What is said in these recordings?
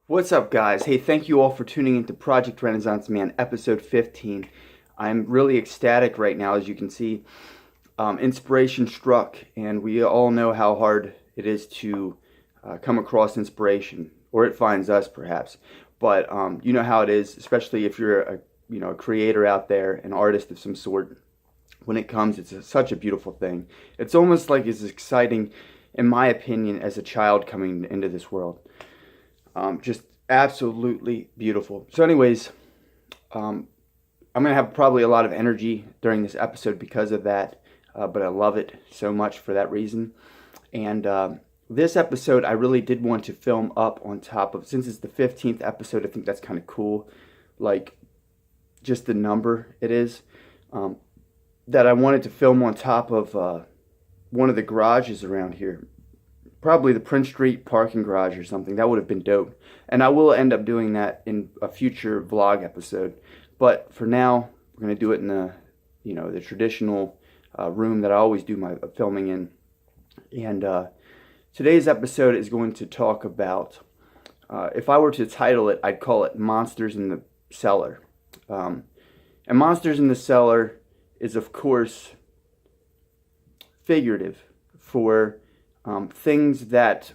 What's up, guys? Hey, thank you all for tuning into Project Renaissance Man, episode 15. I'm really ecstatic right now, as you can see. Inspiration struck, and we all know how hard it is to come across inspiration, or it finds us, perhaps. But you know how it is, especially if you're a creator out there, an artist of some sort. When it comes, it's such a beautiful thing. It's almost like as exciting, in my opinion, as a child coming into this world. Just absolutely beautiful. So anyways, I'm going to have probably a lot of energy during this episode because of that, but I love it so much for that reason. And this episode, I really did want to film up on top of, since it's the 15th episode, I think that's kind of cool, like just the number it is, that I wanted to film on top of one of the garages around here. Probably the Prince Street parking garage or something. That would have been dope. And I will end up doing that in a future vlog episode. But for now, we're going to do it in the traditional room that I always do my filming in. And today's episode is going to talk about, if I were to title it, I'd call it Monsters in the Cellar. And Monsters in the Cellar is, of course, figurative for things that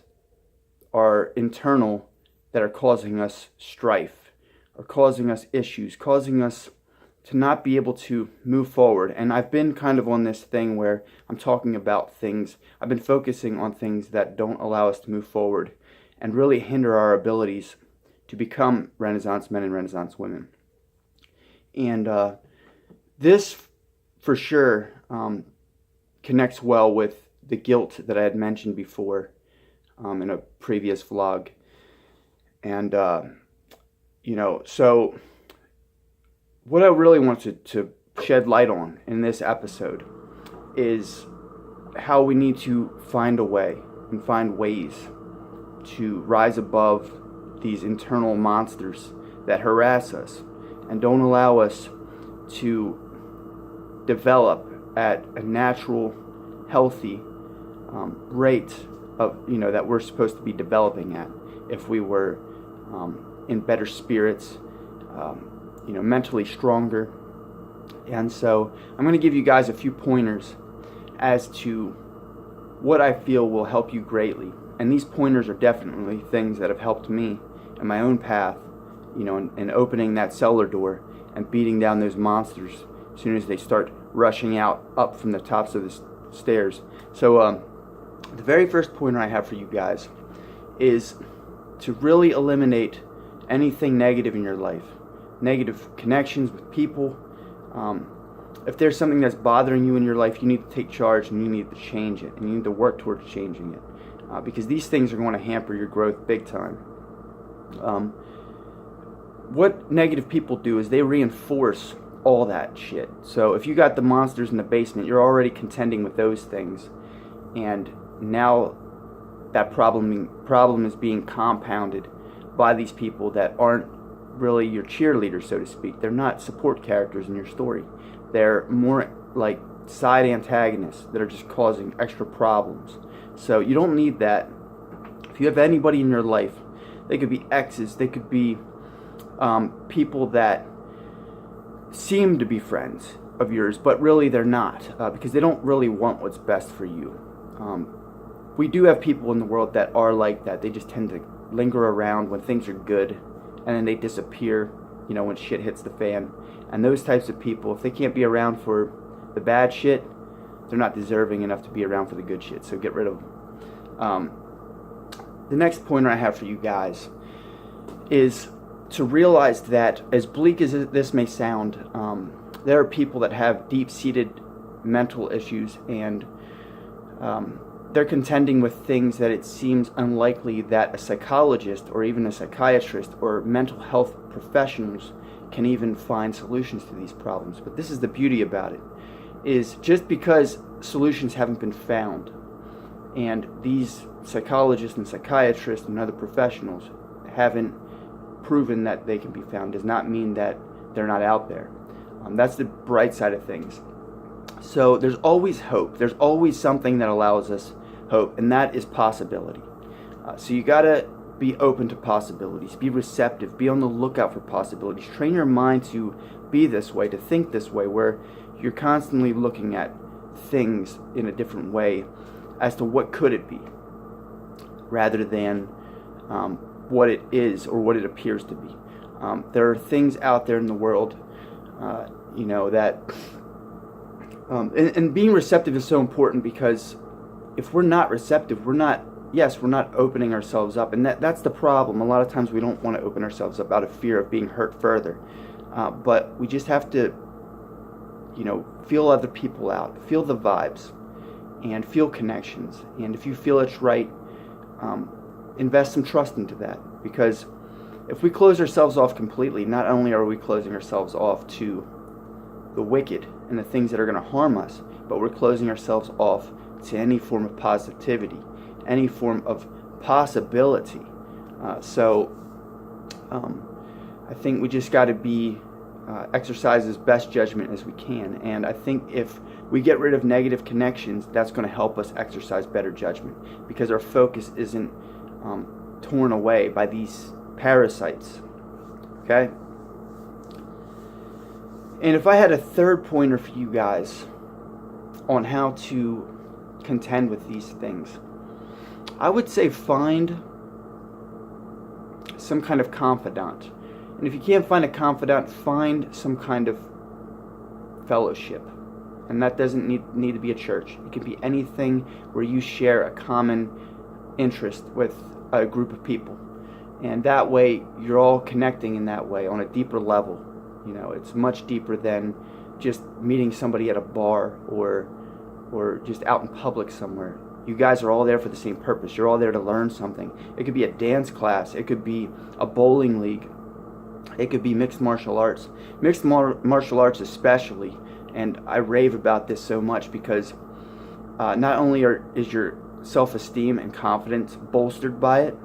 are internal, that are causing us strife, or causing us issues, causing us to not be able to move forward. And I've been kind of on this thing where I'm talking about things, I've been focusing on things that don't allow us to move forward and really hinder our abilities to become Renaissance men and Renaissance women. And this, for sure, connects well with the guilt that I had mentioned before in a previous vlog. And, so what I really wanted to shed light on in this episode is how we need to find a way and find ways to rise above these internal monsters that harass us and don't allow us to develop at a natural, healthy rate of that we're supposed to be developing at if we were in better spirits, mentally stronger. And so I'm going to give you guys a few pointers as to what I feel will help you greatly. And these pointers are definitely things that have helped me in my own path, in opening that cellar door and beating down those monsters as soon as they start rushing out up from the tops of the stairs. So the very first pointer I have for you guys is to really eliminate anything negative in your life. Negative connections with people. If there's something that's bothering you in your life, you need to take charge and you need to change it. And you need to work towards changing it. Because these things are going to hamper your growth big time. What negative people do is they reinforce all that shit. So if you got the monsters in the basement, you're already contending with those things. And now that problem is being compounded by these people that aren't really your cheerleaders, so to speak. They're not support characters in your story. They're more like side antagonists that are just causing extra problems. So you don't need that. If you have anybody in your life, they could be exes, they could be people that seem to be friends of yours, but really they're not, because they don't really want what's best for you. We do have people in the world that are like that. They just tend to linger around when things are good, and then they disappear, when shit hits the fan. And those types of people, if they can't be around for the bad shit, they're not deserving enough to be around for the good shit, so get rid of them. The next pointer I have for you guys is to realize that, as bleak as this may sound, there are people that have deep-seated mental issues, and they're contending with things that it seems unlikely that a psychologist or even a psychiatrist or mental health professionals can even find solutions to these problems. But this is the beauty about it, is just because solutions haven't been found, and these psychologists and psychiatrists and other professionals haven't proven that they can be found, does not mean that they're not out there. That's the bright side of things. So there's always hope. There's always something that allows us hope, and that is possibility. So you gotta be open to possibilities, be receptive, be on the lookout for possibilities. Train your mind to be this way, to think this way, where you're constantly looking at things in a different way as to what could it be, rather than what it is or what it appears to be. There are things out there in the world, that and being receptive is so important, because if we're not receptive, we're not opening ourselves up, and that's the problem. A lot of times we don't want to open ourselves up out of fear of being hurt further, but we just have to feel other people out, feel the vibes, and feel connections. And if you feel it's right, invest some trust into that, because if we close ourselves off completely, not only are we closing ourselves off to the wicked and the things that are going to harm us, but we're closing ourselves off to any form of positivity, any form of possibility. So I think we just got to exercise as best judgment as we can. And I think if we get rid of negative connections, that's going to help us exercise better judgment, because our focus isn't torn away by these parasites. Okay? And if I had a third pointer for you guys on how to contend with these things, I would say find some kind of confidant. And if you can't find a confidant, find some kind of fellowship. And that doesn't need to be a church. It can be anything where you share a common interest with a group of people. And that way, you're all connecting in that way on a deeper level. It's much deeper than just meeting somebody at a bar or just out in public somewhere. You guys are all there for the same purpose. You're all there to learn something. It could be a dance class. It could be a bowling league. It could be mixed martial arts. Mixed martial arts especially, and I rave about this so much, because not only is your self-esteem and confidence bolstered by it,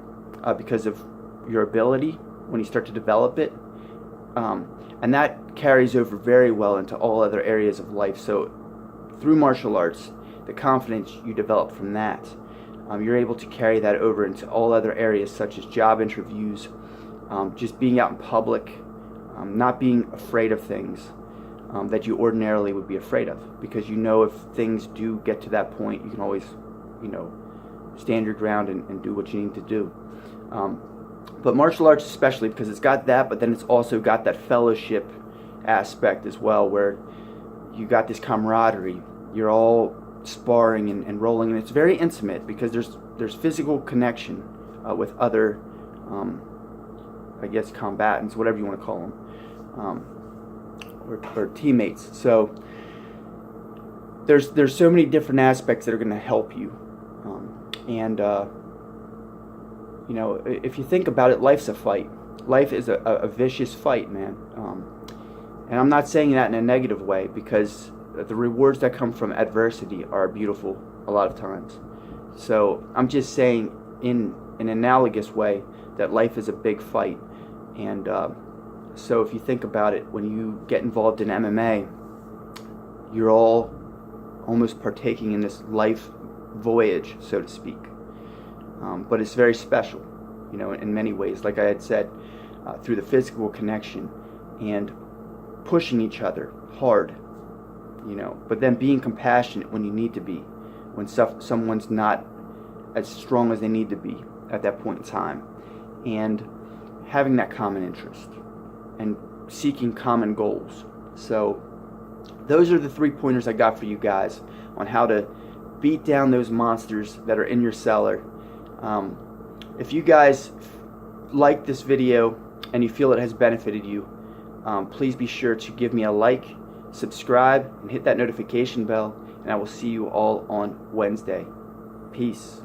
because of your ability when you start to develop it, and that carries over very well into all other areas of life. So through martial arts, the confidence you develop from that, you're able to carry that over into all other areas, such as job interviews, just being out in public, not being afraid of things that you ordinarily would be afraid of, because if things do get to that point, you can always stand your ground and do what you need to do. But martial arts especially, because it's got that, but then it's also got that fellowship aspect as well, where you got this camaraderie. You're all sparring and rolling, and it's very intimate, because there's physical connection with other, combatants, whatever you want to call them, or teammates. So there's so many different aspects that are going to help you, if you think about it, life's a fight. Life is a vicious fight, man. And I'm not saying that in a negative way, because the rewards that come from adversity are beautiful a lot of times. So I'm just saying in an analogous way that life is a big fight. And so if you think about it, when you get involved in MMA, you're all almost partaking in this life voyage, so to speak. But it's very special, in many ways, like I had said, through the physical connection and pushing each other hard, but then being compassionate when you need to be, when someone's not as strong as they need to be at that point in time, and having that common interest and seeking common goals. So those are the 3 pointers I got for you guys on how to beat down those monsters that are in your cellar. If you guys like this video and you feel it has benefited you, please be sure to give me a like, subscribe, and hit that notification bell, and I will see you all on Wednesday. Peace.